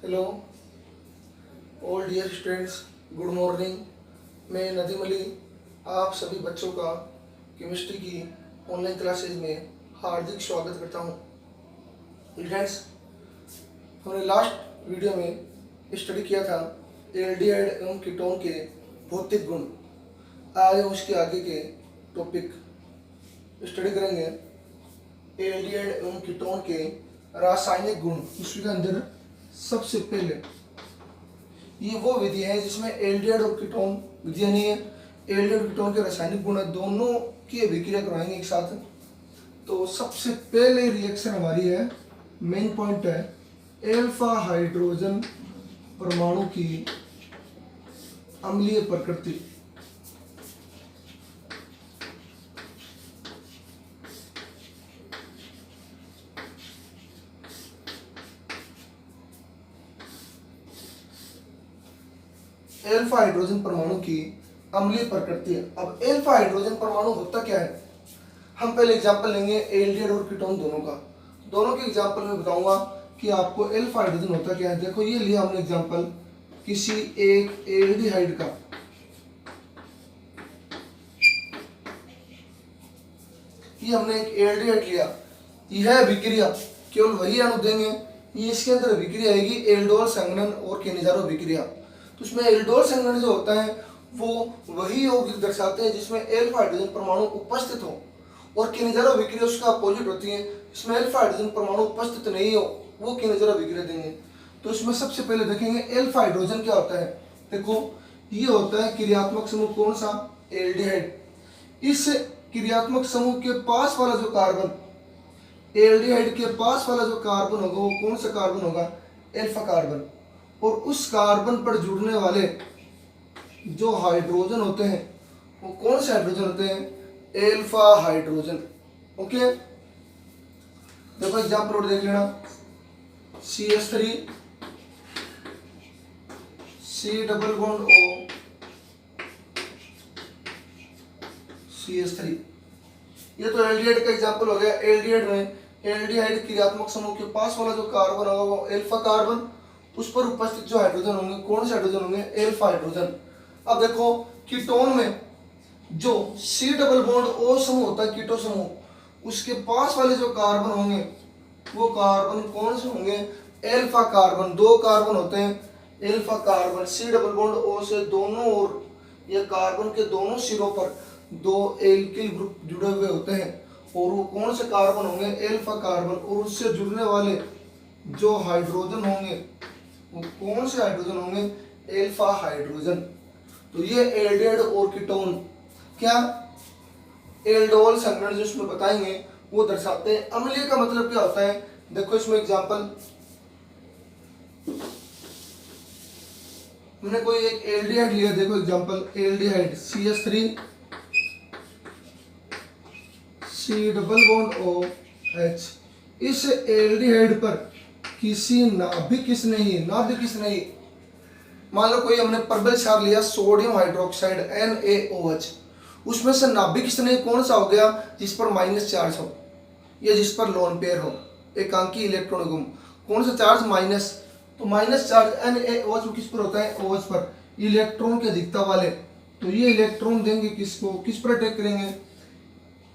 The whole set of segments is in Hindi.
Hello all dear students, good morning. मैं नदीम अली आप सभी बच्चों का केमिस्ट्री की ऑनलाइन क्लासेज में हार्दिक स्वागत करता हूं। फ्रेंड्स, हमने लास्ट वीडियो में स्टडी किया था एल्डिहाइड एवं कीटोन के भौतिक गुण। आज हम उसके आगे के टॉपिक स्टडी करेंगे एल्डिहाइड एवं कीटोन के रासायनिक गुण। उसके अंदर सबसे पहले ये वो विधि है जिसमें एल्डिहाइड और कीटोन विधियां नहीं है, एल्डिहाइड और कीटोन के रासायनिक गुण है, दोनों की अभिक्रिया करवाएंगे एक साथ। तो सबसे पहले रिएक्शन हमारी है, मेन पॉइंट है एल्फा हाइड्रोजन परमाणु की अम्लीय प्रकृति। एल्फा हाइड्रोजन परमाणु की अम्लीय प्रकृति है। अब एल्फा हाइड्रोजन परमाणु होता क्या है, हम पहले एग्जांपल लेंगे एल्डिहाइड और कीटोन दोनों का। दोनों के एग्जांपल में बताऊंगा कि आपको एल्फा हाइड्रोजन होता क्या है। देखो, ये लिया हमने एग्जांपल किसी एक एल्डिहाइड का। ये हमने एक एल्डिहाइड लिया, यह अभिक्रिया केवल वही अणु देंगे, ये इसके अंदर अभिक्रिया आएगी एल्डोल संघनन और केनेजारो अभिक्रिया। तो उसमें एल्डोल संघनन जो होता है वो वही यौगिक दर्शाते हैं जिसमें एल्फा हाइड्रोजन परमाणु उपस्थित हो, और केनेजारो अभिक्रिया उसका अपोजिट होती है, इसमें एल्फा हाइड्रोजन परमाणु उपस्थित नहीं हो वो केनेजारो अभिक्रिया देंगे। तो इसमें सबसे पहले देखेंगे एल्फा हाइड्रोजन क्या होता है। देखो, ये होता है क्रियात्मक समूह कौन सा, एल्डिहाइड। इस क्रियात्मक समूह के पास वाला जो कार्बन, एल्डिहाइड के पास वाला जो कार्बन होगा वो कौन सा कार्बन होगा, एल्फा कार्बन। और उस कार्बन पर जुड़ने वाले जो हाइड्रोजन होते हैं वो कौन से हाइड्रोजन होते हैं, एल्फा हाइड्रोजन। ओके, देखो एग्जांपल और देख लेना, CH3 C double bond O CH3। ये तो एल्डिहाइड का एग्जांपल हो गया। एल्डिहाइड में एल्डिहाइड क्रियात्मक समूह के पास वाला जो कार्बन होगा वो एल्फा कार्बन, उस पर उपस्थित जो हाइड्रोजन होंगे कौन से हाइड्रोजन होंगे, एल्फा हाइड्रोजन। अब देखो, कीटोन में जो C डबल बॉन्ड O समूह होता है, कीटो समूह, उसके पास वाले जो कार्बन होंगे वो कार्बन कौन से होंगे, एल्फा कार्बन। दो कार्बन होते हैं alpha carbon, C double bond O से दोनों ओर या कार्बन के दोनों सिरों पर दो एल्किल ग्रुप जुड़े हुए होते हैं, और वो कौन से कार्बन होंगे, एल्फा कार्बन। और उससे जुड़ने वाले जो हाइड्रोजन होंगे वो कौन से हाइड्रोजन होंगे, एल्फा हाइड्रोजन। तो ये एल्डिहाइड और कीटोन क्या एल्डोल संघनन जो इसमें बताएंगे वो दर्शाते हैं। अम्लीय का मतलब क्या होता है, देखो इसमें एग्जांपल, हमने कोई एक एल्डिहाइड लिया, देखो example aldehyde CH3 C double bond OH। इस एल्डिहाइड पर किसी नाभिक नहीं, मान लो कोई हमने प्रबल क्षार लिया सोडियम हाइड्रोक्साइड NaOH, उसमें से नाभिक किसने कौन सा हो गया, जिस पर माइनस चार्ज हो या जिस पर लोन पेयर हो, एकांकी इलेक्ट्रॉन गुम, कौन सा चार्ज, माइनस। तो माइनस चार्ज NaOH किस पर होता है, OH पर, इलेक्ट्रॉन की अधिकता वाले। तो ये इलेक्ट्रॉन देंगे किसको, किस पर अटैक करेंगे,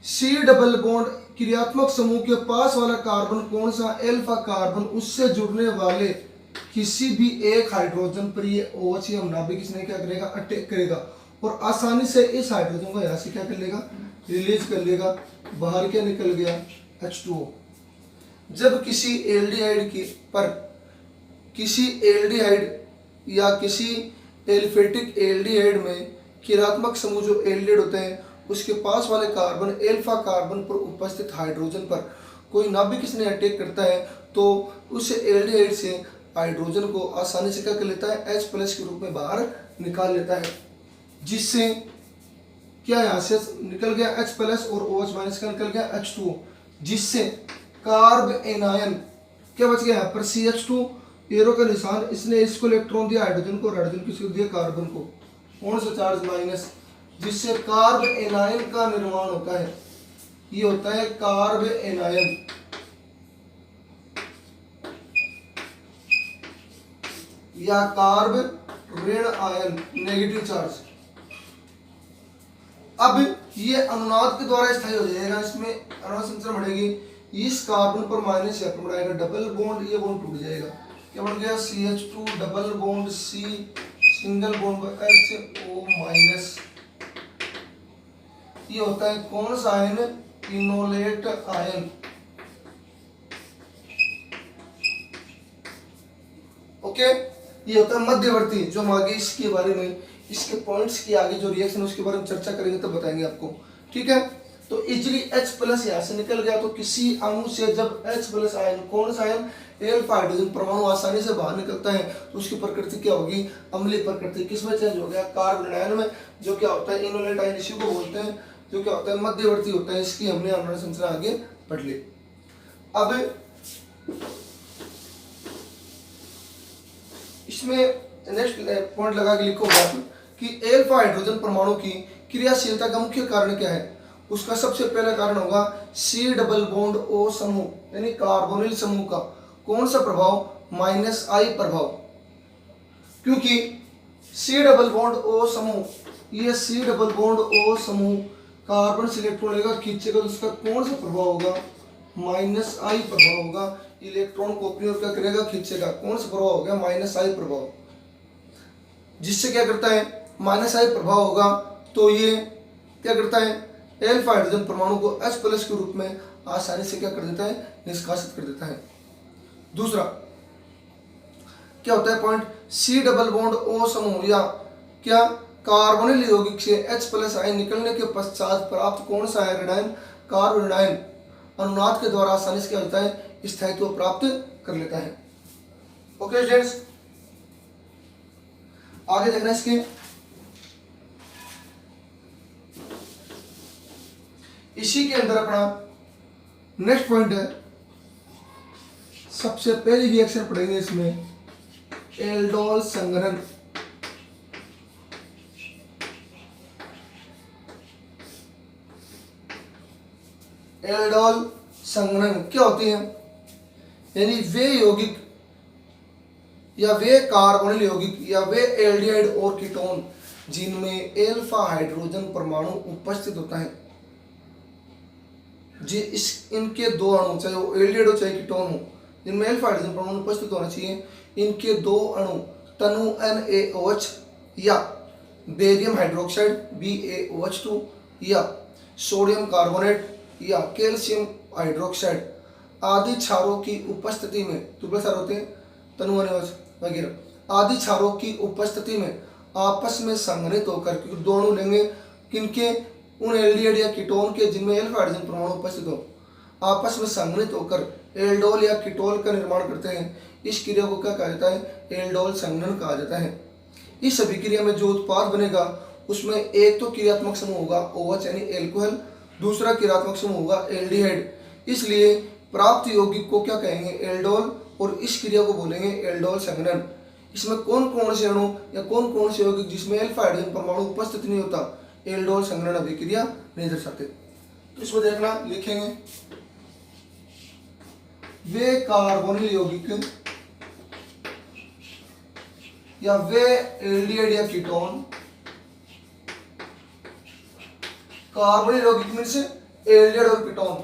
C डबल बॉन्ड क्रियात्मक समूह के पास वाला कार्बन कौन सा, एल्फा कार्बन, उससे जुड़ने वाले किसी भी एक हाइड्रोजन पर ये OH या नाभिक किसने क्या करेगा, अटैक करेगा, और आसानी से इस हाइड्रोजन को यहाँ से क्या कर लेगा, रिलीज कर लेगा, बाहर क्या निकल गया, H2O। जब किसी एल्डिहाइड की पर किसी एल्डिहाइड या किसी एल्फेटिक एल्डिहाइड में क्रियात्मक समूह जो एल्डिहाइड होते हैं उसके पास वाले कार्बन एल्फा कार्बन पर उपस्थित हाइड्रोजन पर कोई नाभिक किसने अटैक करता है, तो उस एल्डिहाइड से हाइड्रोजन को आसानी से क्या कर लेता है, H+ के रूप में बाहर निकाल लेता है, जिससे क्या यहाँ से निकल गया H+ और OH- का निकल गया H2O, जिससे कार्ब एनायन क्या बच गया यहाँ पर, CH2 एरो का निशान, इसने इसको इलेक्ट्रॉन दिया हाइड्रोजन को, हाइड्रोजन किसको दिया, कार्बन को, कौन सा चार्ज, माइनस, जिससे कार्ब एनायन का निर्माण होता है। ये होता है कार्ब एनायन। या कार्ब ऋण आयन नेगेटिव चार्ज। अब ये अनुनाद के द्वारा स्थायी हो जाएगा, इसमें अनुनाद संरचना बढ़ेगी, इस कार्बन पर माइनस इलेक्ट्रॉन बढ़ाएगा, डबल बॉन्ड, ये बॉन्ड टूट जाएगा, क्या बन गया CH2 double bond C single bond पर HO माइनस। ये होता है कौन सा आयन? Enolate ion. ओके, ये होता है मध्यवर्ती, जो हम आगे इसके बारे में, इसके पॉइंट्स की आगे जो रिएक्शन है उसके बारे में चर्चा करेंगे तब बताएंगे आपको, ठीक है। तो इजिली H प्लस यहाँ से निकल गया, तो किसी अणु से जब H प्लस आयन, कौन सा आयन? अल्फा हाइड्रोजन परमाणु आसानी से बाहर निकलता है तो उसकी प्रकृति क्या होगी? अम्लीय प्रकृति। किसमें चेंज हो गया? कार्बन आयन में, जो क्या होता है इनोलेट आयन, इसी को बोलते हैं, जो क्या होता है मध्यवर्ती होता है। इसकी हमने अनुनाद संरचना आगे पढ़ ली। अब इसमें नेक्स्ट पॉइंट लगा के लिखो आप कि अल्फा हाइड्रोजन परमाणु की क्रियाशीलता का मुख्य कारण क्या है? उसका सबसे पहला कारण होगा C डबल बॉन्ड O समूह, यानी कार्बोनिल समूह का कौन सा प्रभाव? -I प्रभाव। क्योंकि C डबल बॉन्ड O समूह, ये C डबल बॉन्ड O समूह कार्बन से इलेक्ट्रॉन लेगा, खींचेगा, तो उसका कौन सा प्रभाव होगा? -I प्रभाव होगा। इलेक्ट्रॉन को अपनी ओर क्या करेगा? खींचेगा। कौन सा प्रभाव हो गया? -I प्रभाव। जिससे क्या करता है? -I प्रभाव होगा, तो ये क्या करता है? अल्फा हाइड्रोजन परमाणु को H प्लस के रूप में आसानी से क्या कर देता है? निष्कासित कर देता है। दूसरा क्या होता है point? C double bond O समूह या क्या कार्बोनिल यौगिक से H प्लस आयन निकलने के पश्चात प्राप्त कौन सा है? ऋणायन, कार्ब ऋणायन अनुनाद के द्वारा आसानी से क्या होता है? स्थायित्व प्राप्त कर लेता है। ओके स्टूडेंट्स, आगे देखना इसके, इसी के अंदर अपना नेक्स्ट पॉइंट है, सबसे पहली रिएक्शन पढ़ेंगे इसमें एल्डोल संघनन। एल्डोल संघनन क्या होती है? यानी वे यौगिक या वे कार्बोनिल यौगिक या वे एल्डिहाइड और कीटोन जिनमें अल्फा हाइड्रोजन परमाणु उपस्थित होता है, जी इस इनके दो अणु, चाहे वो एल्डिहाइड हो चाहे कीटोन हो, जिनमें अल्फा हाइड्रोजन परमाणु उपस्थित होना चाहिए, इनके दो अणु तनु NaOH या बेरियम हाइड्रोक्साइड BaOH2 या सोडियम कार्बोनेट या कैल्शियम हाइड्रोक्साइड आदि क्षारों की उपस्थिति में, दुर्बल क्षार होते हैं तनु NaOH वगैरह, आदि क्षारों की उपस्थिति में आपस में संघनित होकर, क्योंकि दो अणु लेंगे किनके? उन एल्डिहाइड या कीटोन के जिनमें अल्फा हाइड्रोजन परमाणु उपस्थित हो, आपस में संघनित होकर एल्डोल या कीटोल का निर्माण करते हैं। इस क्रिया को क्या कहा जाता है? एल्डोल संघनन कहा जाता है। इस अभिक्रिया में जो उत्पाद बनेगा उसमें एक तो क्रियात्मक समूह होगा OH यानी एल्कोहल, दूसरा क्रियात्मक समूह होगा एल्डिहाइड। इसलिए प्राप्त यौगिक को क्या कहेंगे? एल्डोल, और इस क्रिया को बोलेंगे एल्डोल संघनन। इसमें कौन कौन से अणु या कौन कौन से यौगिक जिसमें अल्फा हाइड्रोजन परमाणु उपस्थित नहीं होता, एल्डोल संघनन अभिक्रिया नहीं दर्शाते? तो इसमें देखना, लिखेंगे वे कार्बोनिल यौगिक या वे एल्डिहाइड या कीटोन, कार्बोनिल यौगिक में से एल्डिहाइड और कीटोन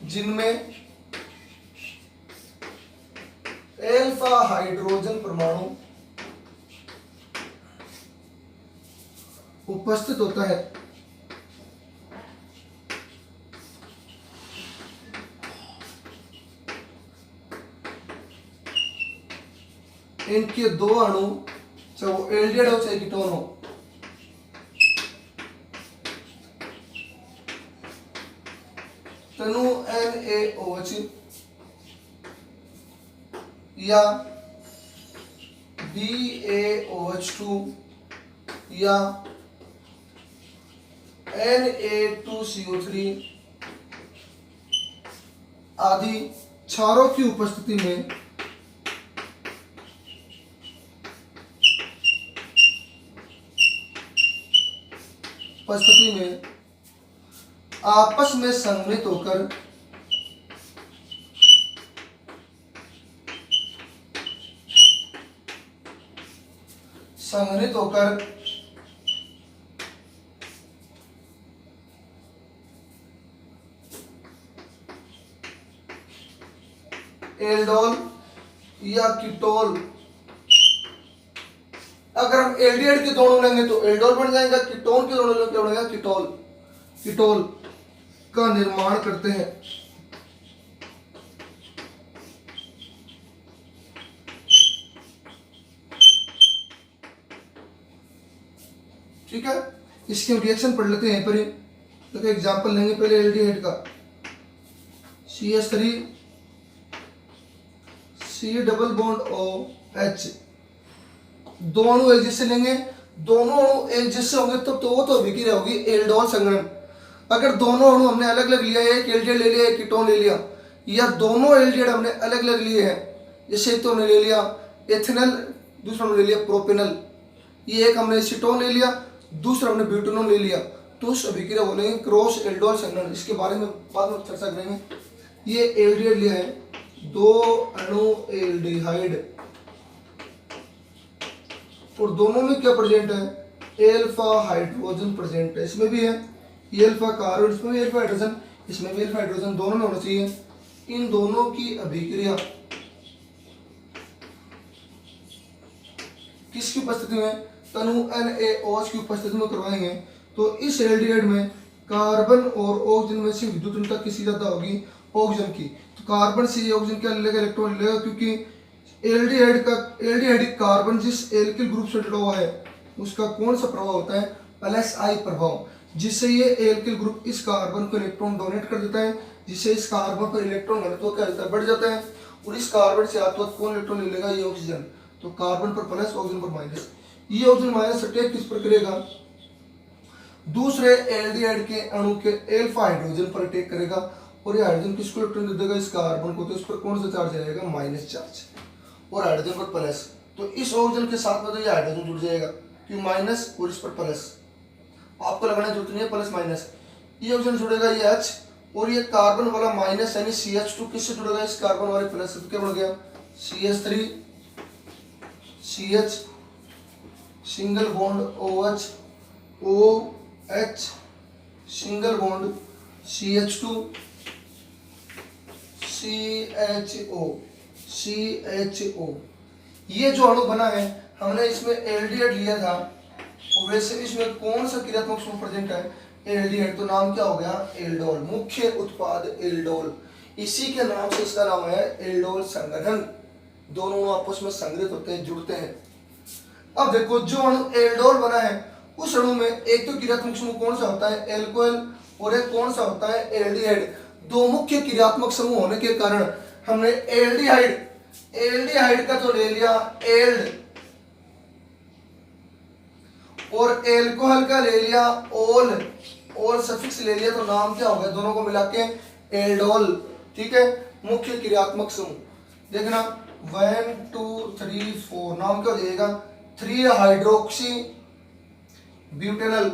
जिनमें अल्फा हाइड्रोजन परमाणु उपस्थित होता है, इनके दो अणु, चाहे वो एल्डिहाइड हो चाहे कीटोन हो, तनु NaOH या BaOH2 या Na2CO3 आदि क्षारों की उपस्थिति में आपस में संघनित होकर संघनित होकर एल्डोल या कीटोल। अगर हम एल्डिहाइड के दोनों लेंगे तो एल्डोल बन जाएगा, कीटोन के दोनों लेंगे क्या बनेगा, कीटोल। कीटोल का निर्माण करते हैं। ठीक है, इसके हम रिएक्शन पढ़ लेते हैं। पर देखो एग्जांपल लेंगे पहले एल्डिहाइड का, CH3 C double bond OH, दो अणु एक जैसे लेंगे, दोनों अणु एक जैसे होंगे तो वो तो अभिक्रिया होगी एल्डोल संघनन। अगर दोनों अणु हमने अलग अलग लिया है, एक एल्डिहाइड ले लिया, एक कीटोन ले लिया, या दोनों एल्डिहाइड हमने अलग अलग लिए हैं, जैसे तो हमने ले लिया एथेनल, दूसरा हमने ले लिया प्रोपेनल, ये एक हमने एसीटोन ले लिया, दूसरा हमने ब्यूटेनॉल ले लिया, तो उस अभिक्रिया बोलेंगे क्रॉस एल्डोल संघनन। इसके बारे में बाद में चर्चा करेंगे। ये एल्डिहाइड लिया है, दो अणु एल्डिहाइड, और दोनों में क्या प्रेजेंट है, एल्फा हाइड्रोजन प्रेजेंट है। इसमें भी है ये अल्फा कार्बन, इसमें भी अल्फा हाइड्रोजन, इसमें भी अल्फा हाइड्रोजन, दोनों में होना चाहिए। इन दोनों की अभिक्रिया किसकी उपस्थिति में, तनु NaOH की उपस्थिति में करवाएंगे। तो इस एल्डिहाइड में कार्बन और ऑक्सीजन में से विद्युत ऋणता किसकी ज्यादा होगी, ऑक्सीजन की। तो कार्बन से ऑक्सीजन क्या लेगा, इलेक्ट्रॉन लेगा, क्योंकि एल्डिहाइड कार्बन जिस एल्किल ग्रुप से जुड़ा हुआ है उसका कौन सा प्रभाव होता है, +I प्रभाव, जिससे ये एल्किल ग्रुप इस कार्बन को इलेक्ट्रॉन डोनेट कर देता है, जिससे इस कार्बन पर इलेक्ट्रॉन घनत्व क्या होता है, बढ़ जाता है। और इस कार्बन से आपको कौन इलेक्ट्रॉन ले लेगा, ये ऑक्सीजन। तो कार्बन पर प्लस, ऑक्सीजन पर माइनस। ये ऑक्सीजन माइनस अटैक किस पर करेगा, दूसरे एल्डिहाइड के अणु के अल्फा हाइड्रोजन पर अटैक करेगा, और ये हाइड्रोजन किसको इलेक्ट्रॉन दे देगा, इस कार्बन को। तो इस पर कौन सा चार्ज आएगा, माइनस चार्ज, और हाइड्रोजन पर प्लस। तो इस ऑक्सीजन के साथ में तो ये हाइड्रोजन जुड़ जाएगा, क्यों माइनस, और इस पर प्लस। आपको लगाने जरूरत नहीं है प्लस माइनस। ये ऑक्सीजन जुड़ेगा ये H, और ये कार्बन वाला माइनस यानी CH2 किससे जुड़ेगा, इस कार्बन वाले प्लस से। तो क्या बन गया, CH3 CH single bond OH OH single bond CH2 CHO। ये जो अणु बना है, हमने इसमें एल्डिहाइड लिया था, और वैसे इसमें कौन सा क्रियात्मक समूह प्रेजेंट है, एल्डिहाइड। तो नाम क्या हो गया, एल्डोल, मुख्य उत्पाद एल्डोल, इसी के नाम से इसका नाम है एल्डोल संघनन। दोनों आपस में संग्रहित होते हैं, जुड़ते हैं। अब देखो जो अणु एल्डोल बना है, उस अणु में एक तो क्रियात्मक समूह कौन सा होता है, एल्कोहल, और एक कौन सा होता है, एल्डिहाइड। दो मुख्य क्रियात्मक समूह होने के कारण हमने एल्डिहाइड का तो ले लिया एल्ड, और एल्कोहल का ले लिया ओल सफिक्स ले लिया, तो नाम क्या होगा, दोनों को मिला के एल्डोल। ठीक है, मुख्य क्रियात्मक समूह देखना 1 2 3 4, नाम क्या हो जाएगा, 3 हाइड्रोक्सी ब्यूटेनल।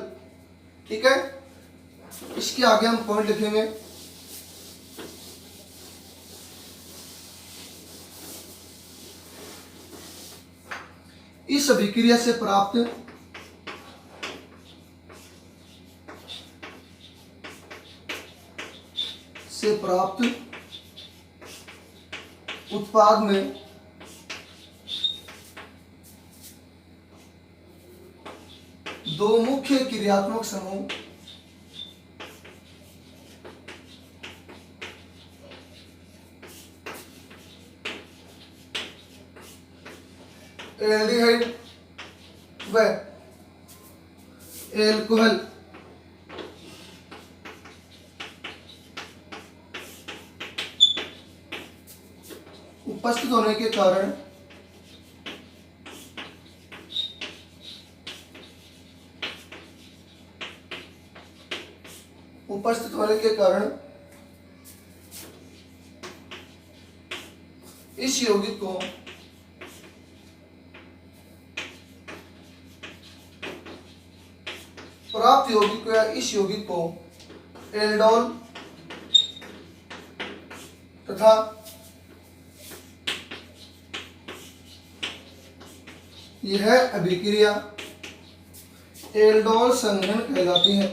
ठीक है, इसके आगे हम पॉइंट लिखेंगे, इस अभिक्रिया से प्राप्त उत्पाद में दो मुख्य क्रियात्मक समूह एल्डिहाइड व एल्कोहल उपस्थित होने के कारण इस यौगिक को प्राप्त यौगिक को या इस यौगिक को एल्डोल तथा यह अभिक्रिया एल्डोल संघनन कहलाती है।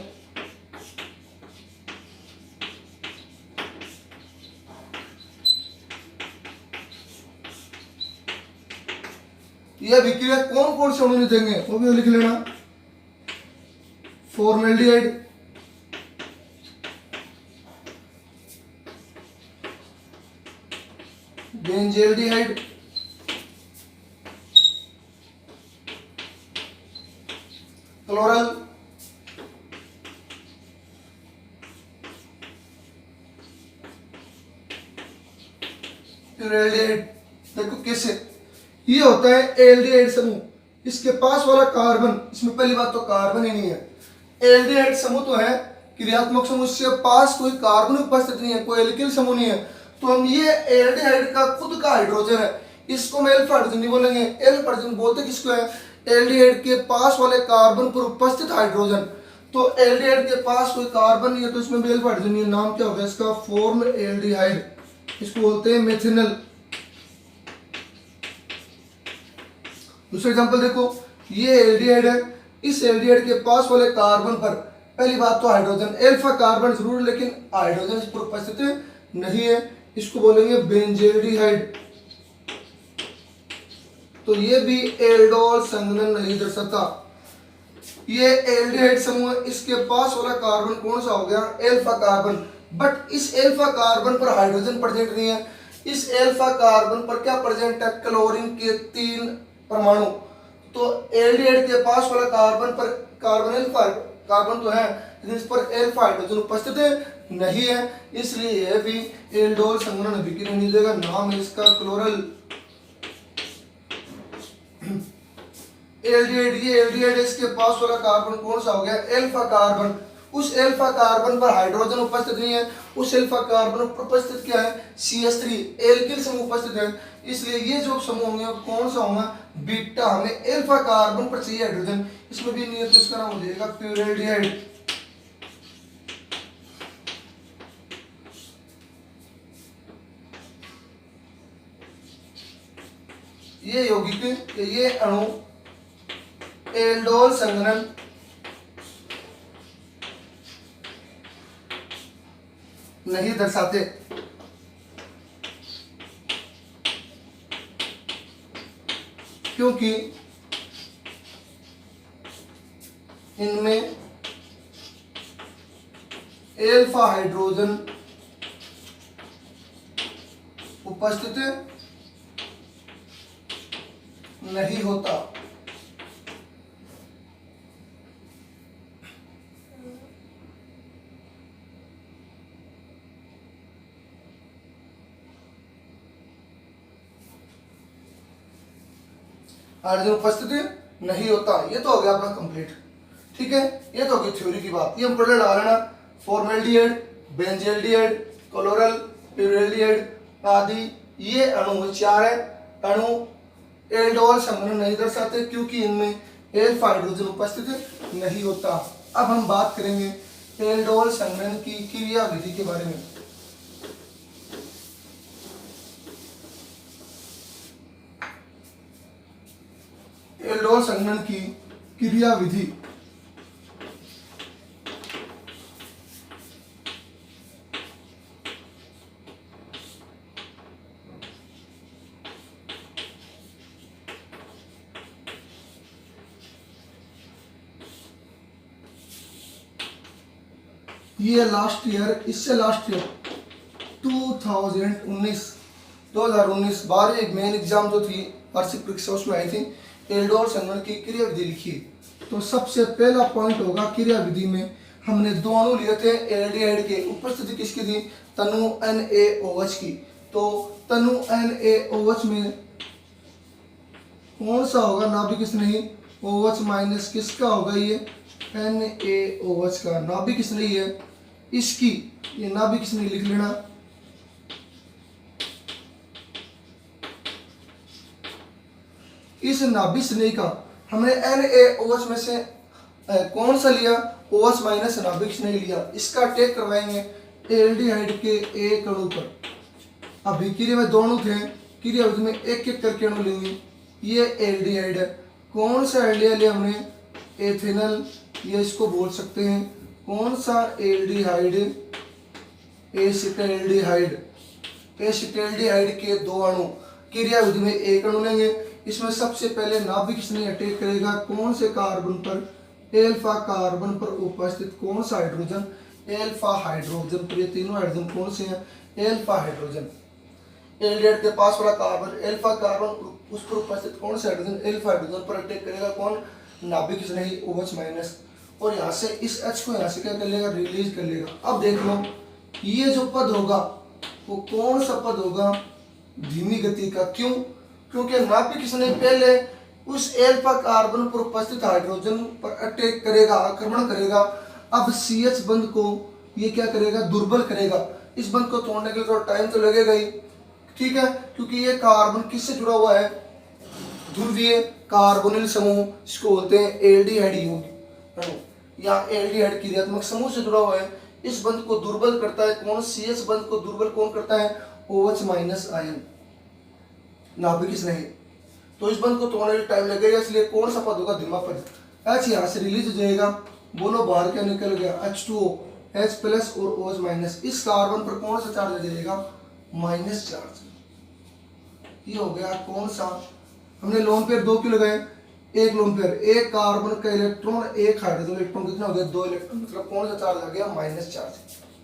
यह अभिक्रिया कौन कौन से अणु देंगे वो भी लिख लेना। Formaldehyde, benzaldehyde, chloral, furaldehyde. देखो कैसे ये होता है एल्डिहाइड समूह। इसके पास वाला कार्बन, इसमें पहली बात तो कार्बन ही नहीं है। एल्डिहाइड समूह तो है क्रियात्मक समूह, इसके पास कोई कार्बन उपस्थित नहीं है, कोई एल्किल समूह नहीं है, तो हम ये एल्डिहाइड का खुद का हाइड्रोजन है, इसको हम एल्फा हाइड्रोजन नहीं बोलेंगे। एल्फा हाइड्रोजन बोलते किसको है? एल्डिहाइड के पास वाले कार्बन पर उपस्थित हाइड्रोजन। तो एल्डिहाइड के पास कोई कार्बन नहीं है तो इसमें भी एल्फा हाइड्रोजन नहीं है। नाम क्या होगा इसका? Form aldehyde. इसको बोलते हैं मेथिनल। दूसरा एग्जांपल देखो, ये एल्डिहाइड है, इस एल्डिहाइड के पास वाले कार्बन पर पहली बात तो हाइड्रोजन, एल्फा कार्बन जरूर है लेकिन हाइड्रोजन इस पर उपस्थित नहीं है, इसको बोलेंगे बेंजेल्डिहाइड। तो ये भी एल्डोल संघनन नहीं दर्शाता। ये एल्डिहाइड समूह, इसके पास वाला कार्बन कौन सा हो गया? Alpha carbon. बट इस एल्फा कार्बन पर हाइड्रोजन प्रेजेंट नहीं है। इस एल्फा कार्बन पर क्या प्रेजेंट है? क्लोरीन के 3 परमाणु। तो एल्डिहाइड के पास वाला कार्बन पर कार्बन एल्फा कार्बन तो है लेकिन इस पर एल्फा हाइड्रोजन उपस्थित नहीं है, इसलिए यह भी एल्डोल संघनन अभिक्रिया नहीं देगा। नाम है इसका क्लोरल। एल्डिहाइड, ये एल्डिहाइड है, इसके पास वाला कार्बन कौन सा हो गया? Alpha carbon. उस एल्फा कार्बन पर हाइड्रोजन उपस्थित नहीं है, उस एल्फा कार्बन पर उपस्थित क्या है? CH3 एल्किल समूह उपस्थित है, इसलिए ये जो समूह होंगे कौन सा होगा? बीटा। हमें एल्फा कार्बन पर चाहिए हाइड्रोजन, इसमें भी नहीं है तो इसका नाम हो जाएगा प्यूरल्डिहाइड। ये यौगिक, ये अणु एल्डोल संघनन नहीं दर्शाते। क्योंकि इनमें एल्फा हाइड्रोजन उपस्थित नहीं होता। हाइड्रोजन उपस्थित नहीं होता। ये तो हो गया अपना कंप्लीट, ठीक है। ये तो होगी थ्योरी की बात, ये हम पढ़ने लगा लेना। फॉर्मेल्डिहाइड, बेंजेल्डिहाइड, क्लोरल, प्यूरल्डिहाइड आदि ये अणु 4 है। अणु एल्डोल संघनन नहीं दर्शाते क्योंकि इनमें एल्फा हाइड्रोजन उपस्थित नहीं होता। अब हम बात करेंगे एल्डोल संघनन की क्रिया विधि के बारे में। एल्डोल संघनन की क्रिया विधि। ये लास्ट ईयर, इससे लास्ट ईयर 2019 बार एक मेन एग्जाम जो थी वार्षिक परीक्षा उसमें आई थी, एल्डोल संघनन की क्रिया विधि लिखी। तो सबसे पहला पॉइंट होगा क्रिया विधि में हमने 2 अणु लिए थे एल्डिहाइड के, उपस्थिति किसकी थी? तनु NaOH की। तो तनु NaOH में कौन सा होगा? नाभिक स्नेही OH माइनस किसका होगा? ये NaOH का। नाभिक स्नेही है इसकी, ये नाभिक स्नेही लिख लेना। इस नाभिक स्नेही का हमने NaOH में से कौन सा लिया? OH माइनस नाभिक स्नेही लिया। इसका टेक करवाएंगे एल्डिहाइड के एक अणु पर। अभी क्रिया में 2 अणु थे, क्रिया विधि में एक एक करके अणु लेंगे। ये एल्डिहाइड है कौन सा एल्डिहाइड लिया हमने, एथेनल, ये इसको बोल सकते हैं। कौन सा एल्डिहाइड, एसिटाल्डिहाइड। एसिटाल्डिहाइड के दो अणु क्रिया विधि में एक अणु लेंगे। इसमें सबसे पहले नाभिक किसने अटैक करेगा, कौन से कार्बन पर, एल्फा कार्बन पर उपस्थित कौन सा हाइड्रोजन, एल्फा हाइड्रोजन। तो ये तीनों हाइड्रोजन कौन से हैं, एल्फा हाइड्रोजन। एल्डिहाइड के पास वाला कार्बन एल्फा कार्बन, उस पर उपस्थित कौन सा हाइड्रोजन, एल्फा हाइड्रोजन पर अटैक करेगा कौन, नाभिक किसने ही, OH माइनस। और यहाँ से इस H को यहाँ से क्या कर लेगा, रिलीज कर लेगा। अब देख लो ये जो पद होगा वो कौन सा पद होगा, धीमी गति का। क्यों, क्योंकि नाभिक किसने पहले उस एल्फा कार्बन पर उपस्थित हाइड्रोजन पर अटैक करेगा, आक्रमण करेगा। अब CH बंध को ये क्या करेगा, दुर्बल करेगा। इस बंध को तोड़ने के लिए थोड़ा टाइम तो लगेगा ही, ठीक है, क्योंकि ये कार्बन किससे जुड़ा हुआ है, ध्रुवीय कार्बोनिल समूह, इसको बोलते हैं एल्डिहाइड यौगिक या एल्डिहाइड क्रियात्मक समूह से जुड़ा हुआ है। इस बंध को दुर्बल करता है कौन, CH बंध को दुर्बल कौन करता है, OH माइनस आयन, नाभिक किसने है। तो इस बंध को तोड़ने में टाइम लगेगा, इसलिए कौन सा पद होगा, धीमा पद। H यहाँ से रिलीज हो जाएगा, बोलो बाहर क्या निकल गया, H2O, H प्लस और OH माइनस। इस कार्बन पर कौन सा चार्ज आ जाएगा, माइनस चार्ज। ये हो गया कौन सा, हमने लोन पेयर 2 क्यों लगाए, एक लोन पेयर, एक कार्बन का इलेक्ट्रॉन एक हाइड्रोजन इलेक्ट्रॉन, कितना हो गया, 2 इलेक्ट्रॉन, मतलब कौन सा चार्ज आ गया, minus charge.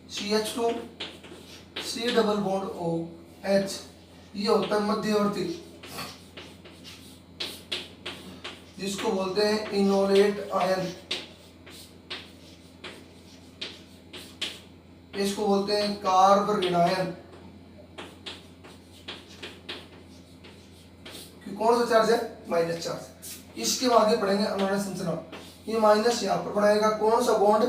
CH2 C double bond OH, ये होता है मध्यवर्ती, जिसको बोलते हैं इनोलेट आयन, इसको बोलते हैं कार्ब ऋण आयन। कौन सा चार्ज है, माइनस चार्ज। इसके आगे पढ़ेंगे अनुनाद संरचना, ये माइनस यहाँ पर बनाएगा कौन सा बॉन्ड,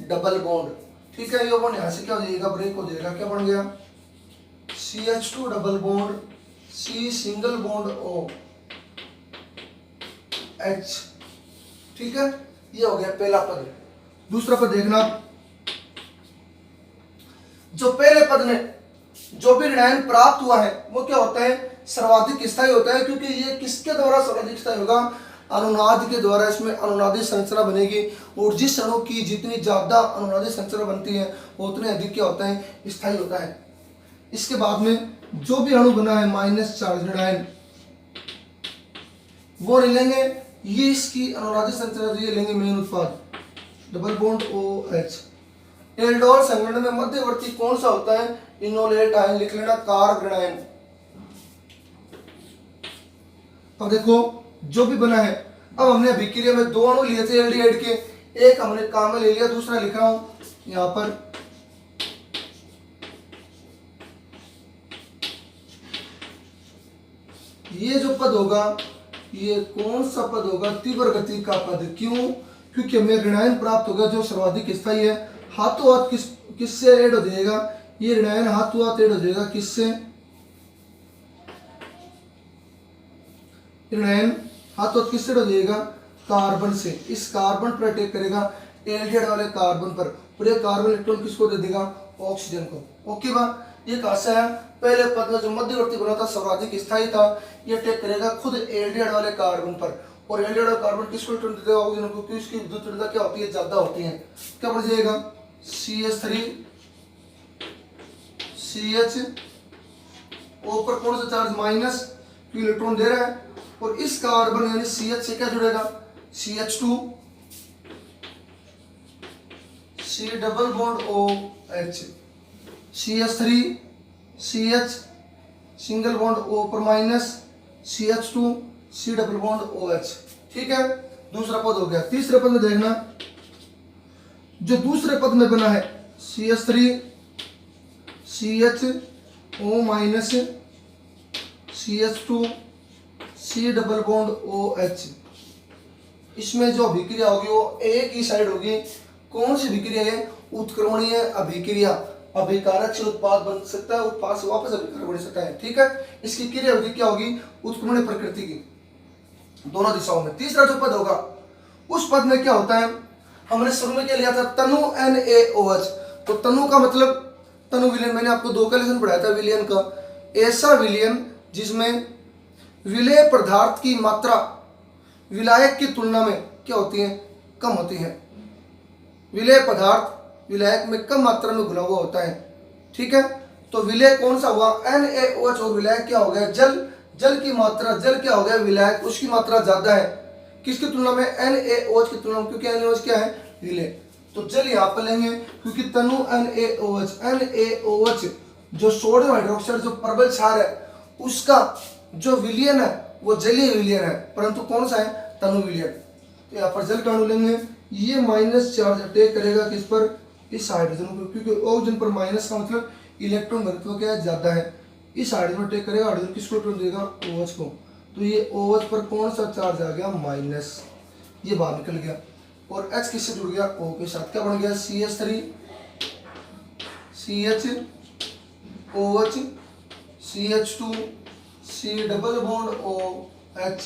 डबल बॉन्ड, ठीक है। ये बॉन्ड यहाँ से क्या हो जाएगा, ब्रेक हो जाएगा, क्या बन गया, CH2 double bond C single bond OH, ठीक है। ये हो गया पहला पद। दूसरा पद देखना, जो पहले पद में जो भी ऋणायन प्राप्त हुआ है वो क्या होता है, सर्वाधिक स्थायी होता है। क्योंकि ये किसके द्वारा सर्वाधिक स्थायी होगा, अनुनाद के द्वारा। इसमें अनुनादी संरचना बनेगी, और जिस अणु की जितनी ज्यादा अनुनादी संरचना बनती है वो उतने अधिक क्या होता है, स्थायी होता है। इसके बाद में जो भी अणु बना है माइनस चार्ज ऋणायन, वो नहीं लेंगे, ये इसकी अनुनादी संरचना, ये लेंगे मेन उत्पाद डबल बॉन्ड OH। एल्डोल संगठन में मध्यवर्ती कौन सा होता है, इनोलेट आयन, लिख लेना कार्ब ऋणायन। अब देखो जो भी बना है, अब हमने अभिक्रिया में 2 अणु लिए थे एल्डिहाइड के, एक हमने काम में ले लिया, दूसरा लिखा हूं यहां पर, ये जो पद होगा ये कौन सा पद होगा, तीव्र गति का पद। क्यों, क्योंकि हमें ऋणायन प्राप्त होगा जो सर्वाधिक स्थायी है। हाथों हाथ किससे ऐड हो जाएगा, ये ऋणायन हाथों हाथ ऐड हो जाएगा, किससे, ऋणायन हाथों हाथ किससे ऐड हो जाएगा, कार्बन से। इस कार्बन पर अटैक करेगा एल्डिहाइड वाले कार्बन पर, और ये कार्बन इलेक्ट्रॉन किसको दे देगा, ऑक्सीजन को। ओके बा, ये कहां से आया, पहले पद में जो मध्यवर्ती बना था सर्वाधिक स्थायी था, ये अटैक करेगा खुद एल्डिहाइड वाले कार्बन पर, और एल्डिहाइड वाला कार्बन किसको इलेक्ट्रॉन देगा, ऑक्सीजन को, क्योंकि इसकी विद्युत ऊर्जा क्या होती है, ज्यादा होती है। क्या बढ़ जाएगा, CH3 CH, ऊपर कौन सा चार्ज, माइनस, इलेक्ट्रॉन दे रहा है, और इस कार्बन यानी CH से क्या जुड़ेगा, CH2 C double bond OH, CH3 CH single bond O पर minus, CH2 C double bond OH, ठीक है। दूसरा पद हो गया। तीसरे पद में देखना, जो दूसरे पद में बना है CH3 CHO minus, CH2 C double bond OH, इसमें जो अभिक्रिया होगी वो एक ही साइड होगी। कौन सी अभिक्रिया है, उत्क्रमणीय अभिक्रिया। अभिकारक से उत्पाद बन सकता है, उत्पाद से वापस अभिकारक बन सकता है, ठीक है। इसकी क्रिया होगी क्या होगी, उत्क्रमणीय प्रकृति की, दोनों दिशाओं में। तीसरा जो पद होगा उस पद में क्या होता है, हमने शुरू में क्या लिया था, तनु NaOH। तो तनु का मतलब तनु विलयन, मैंने आपको 2 का लेसन पढ़ाया था विलयन का, ऐसा विलयन जिसमें विलेय पदार्थ की मात्रा विलायक की तुलना में क्या होती हैं, कम होती हैं। विलेय पदार्थ विलायक में कम मात्रा में घुला हुआ होता है, ठीक है। तो विलेय कौन सा हुआ, NaOH, और विलायक क्या हो गया, जल। जल की मात्रा, जल क्या हो गया, विलायक, उसकी मात्रा ज्यादा है किसकी तुलना में, NaOH की तुलना में, क्योंकि NaOH क्या है, विलेय। तो जल यहाँ पर लेंगे क्योंकि तनु NaOH जो सोडियम हाइड्रोक्साइड जो प्रबल क्षार है उसका जो विलयन है वो जलीय विलयन है, परंतु कौन सा है, तनु विलयन। तो यहाँ पर जल का अणु लेंगे, ये माइनस चार्ज अटैक करेगा किस पर, इस हाइड्रोजन पर, क्योंकि ऑक्सीजन पर माइनस का मतलब इलेक्ट्रॉन घनत्व क्या है, ज्यादा है। इस हाइड्रोजन अटैक करेगा, हाइड्रोजन किसको इलेक्ट्रॉन देगा, OH को। तो ये OH पर कौन सा चार्ज आ गया, माइनस, ये बाहर निकल गया। और H किससे जुड़ गया, O के साथ, क्या बन गया, CH3 CH OH CH2 C double bond OH।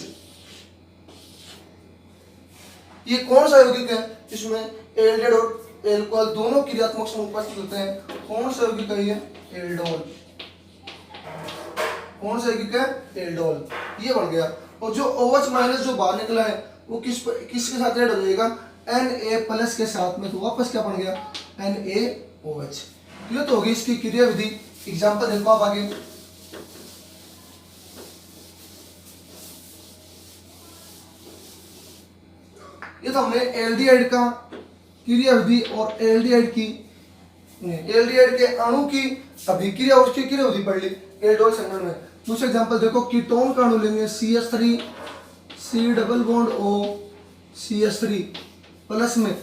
ये कौन सा यौगिक है, इसमें एल्डिहाइड और एल्कोहल दोनों क्रियात्मक समूह उपस्थित होते हैं। कौन सा यौगिक है ये, एल्डोल। कौन सा यौगिक है, एल्डोल, ये बन गया। और जो OH माइनस जो बाहर निकला है वो किसके साथ ऐड हो जाएगा, Na प्लस के साथ में, तो वापस क्या बन गया, NaOH। क्लियर तो होगी इसकी क्रिया विधि। एग्जाम्पल देखो आप आगे, ये तो हमने एल्डिहाइड का क्रिया विधि और एल्डिहाइड के अणु की अभिक्रिया उसकी क्रिया विधि पढ़ ली एल्डोल संगठन में। दूसरा एग्जांपल देखो, कीटोन का अणु लेंगे, CH3 C double bond O CH3 plus में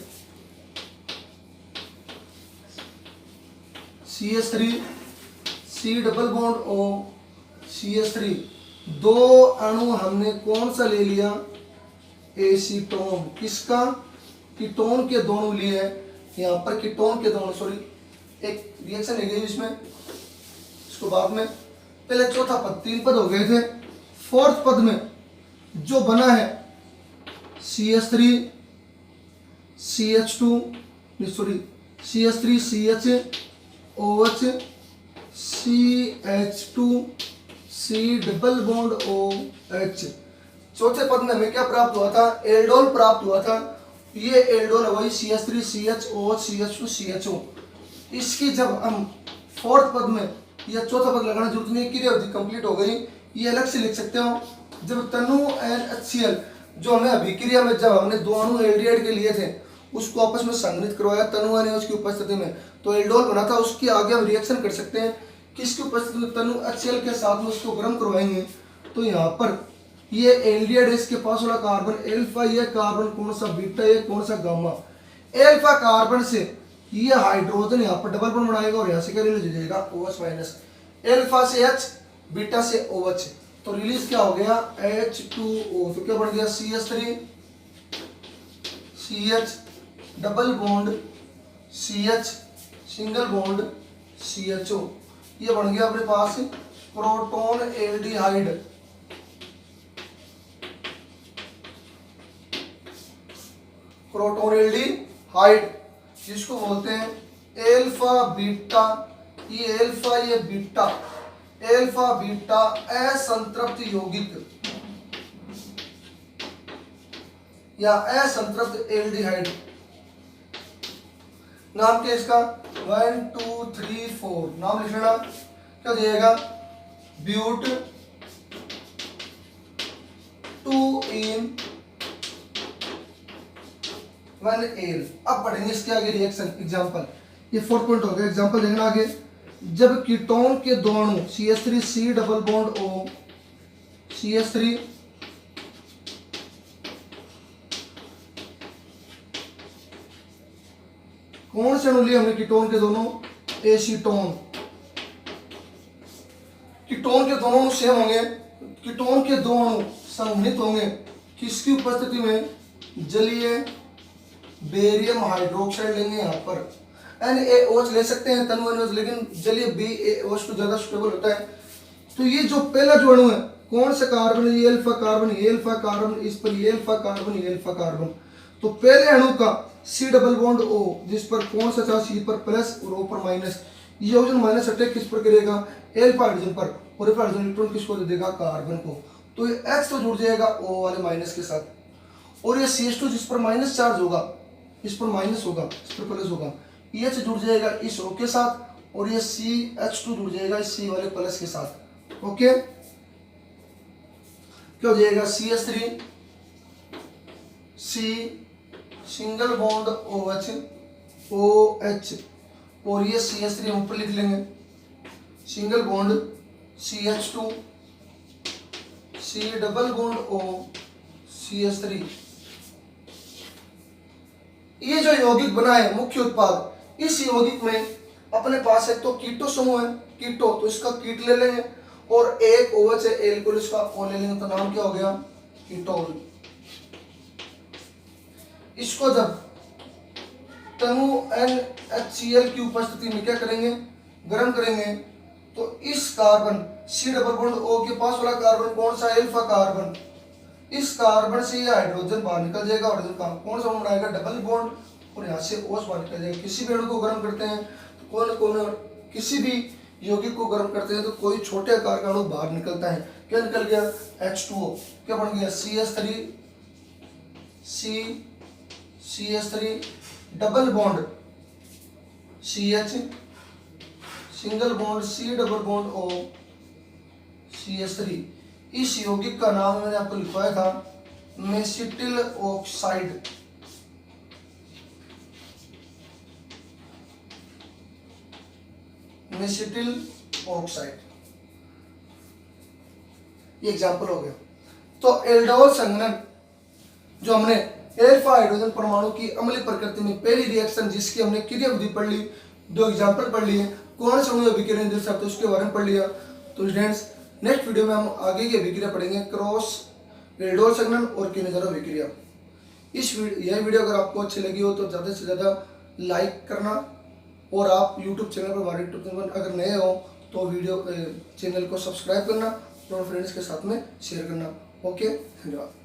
CH3 C double bond O CH3, दो अणु हमने कौन सा ले लिया, एसीटोन। किसका, कीटोन के दोनों लिए है, यहाँ पर कीटोन के दोनों, सॉरी एक रिएक्शन ले गई इसमें, इसको बाद में, पहले चौथा पद, 3 पद हो गए थे। फोर्थ पद में जो बना है CH3 CH2 sorry CH3 CHOH CH2 C double bond OH। चौथे पद में हमें क्या प्राप्त हुआ था, एल्डोल प्राप्त हुआ था। ये एल्डोल है वही CH3 CHOH CH2 CHO। इसकी जब हम फोर्थ पद में या चौथा पद लगाना जरूरत नहीं, क्रिया विधि कंप्लीट हो गई। ये अलग से लिख सकते हो, जब तनु NHCl जो हमें अभिक्रिया में जब हमने दो अणु एल्डिहाइड के लिए थे उसको आपस में संघनित करवाया तनु NaOH की उपस्थिति में, तो एल्डोल बना था। उसके आगे हम रिएक्शन कर सकते हैं किसकी उपस्थिति में, तनु HCl के साथ में उसको गर्म करवाएंगे। तो यहाँ पर ये एल्डिहाइड, इसके पास वाला कार्बन एल्फा, ये कार्बन कौन सा, बीटा, ये कौन सा, गामा। एल्फा कार्बन से ये हाइड्रोजन यहाँ पर डबल बॉन्ड बनाएगा और यहाँ से क्या रिलीज हो जाएगा, OH माइनस। एल्फा से H, बीटा से OH, तो रिलीज क्या हो गया, H2O। तो क्या बन गया, CH3 CH double bond CH single bond CHO। ये बन गया अपने पास प्रोटोन एल्डिहाइड। प्रोटोन एल्डिहाइड जिसको बोलते हैं एल्फा बीटा, ये एल्फा ये बीटा, एल्फा बीटा असंतृप्त यौगिक या असंतृप्त एल्डिहाइड। नाम क्या इसका, 1 2 3 4 नाम लिख लेना। क्या दिएगा, ब्यूट 2 in 1Al। अब पढ़ेंगे इसके आगे रिएक्शन। एग्जांपल, ये 4 पॉइंट हो गया। एग्जांपल देखना आगे, जब कीटोन के दो अणु CH3 C double bond O CH3 कौन से अणु लिए हमने कीटोन के दोनों, एसीटोन। कीटोन के दोनों अणु सेम होंगे, कीटोन के दो अणु संघनित होंगे किसकी उपस्थिति में, जलीय बेरियम हाइड्रोक्साइड लेंगे। यहाँ पर NaOH ले सकते हैं तनु NaOH, लेकिन जलीय BaOH तो ज्यादा सुटेबल होता है। तो ये जो पहला जो अणु है कौन सा कार्बन है, ये अल्फा कार्बन, ये अल्फा कार्बन, इस पर ये अल्फा कार्बन, ये अल्फा कार्बन। तो पहले अणु का C डबल बॉन्ड O जिस पर कौन सा चार्ज, C पर प्लस और O पर माइनस, ये ऑक्सीजन माइनस अटैक किस पर करेगा, अल्फा हाइड्रोजन पर, और अल्फा हाइड्रोजन इलेक्ट्रॉन किसको दे देगा, कार्बन को। तो ये H तो जुड़ जाएगा O वाले माइनस के साथ। और ये CH2 जिस पर माइनस चार्ज होगा, इस पर माइनस होगा, इस पर प्लस होगा, EH जुड़ जाएगा इस O के साथ और ये CH2 जुड़ जाएगा इस C वाले प्लस के साथ। ओके, क्या हो जाएगा CH3 C single bond OH OH और ये CH3 हम ऊपर लिख लेंगे, single bond CH2 C double bond O CH3। ये जो यौगिक बना है मुख्य उत्पाद, इस यौगिक में अपने पास एक तो कीटो समूह है, कीटो, तो इसका कीट ले लेंगे और एक OH है एल्कोहल, इसका O ले लेंगे, तो नाम क्या हो गया कीटोल। इसको जब तनु NaCl की उपस्थिति में क्या करेंगे, गर्म करेंगे, तो इस carbon C double bond O के पास वाला कार्बन कौन सा, अल्फा कार्बन, इस कार्बन से ये हाइड्रोजन बाहर निकल जाएगा, हाइड्रोजन का कौन सा बॉन्ड बनाएगा, डबल बॉन्ड, और यहाँ से OH बाहर निकल जाएगा। किसी भी अणु को गर्म करते हैं तो कौन कौन, किसी भी यौगिक को गर्म करते हैं तो कोई छोटे आकार का अणु बाहर निकलता है। क्या निकल गया H2O, क्या बन गया CH3 CH3 double bond CH single bond C double bond O CH3। इस यौगिक का नाम मैंने आपको लिखवाया था मेसिटिल ऑक्साइड। मेसिटिल ऑक्साइड, ये एग्जाम्पल हो गया। तो एल्डोल संघनन जो हमने अल्फा हाइड्रोजन परमाणु की अम्लीय प्रकृति में पहली रिएक्शन जिसकी हमने क्रिया विधि पढ़ ली, दो एग्जाम्पल पढ़ लिए, कौन से अणु अभिक्रिया दे सकते उसके बारे में पढ़ लिया। तो स्टूडेंट्स नेक्स्ट वीडियो में हम आगे की अभिक्रिया पढ़ेंगे, क्रॉस एल्डोल संघनन और किनेजरो अभिक्रिया। यह वीडियो अगर आपको अच्छी लगी हो तो ज़्यादा से ज़्यादा लाइक करना, और आप YouTube चैनल पर, हमारे यूट्यूब चैनल पर अगर नए हो तो वीडियो चैनल को सब्सक्राइब करना और फ्रेंड्स के साथ में शेयर करना। ओके, धन्यवाद।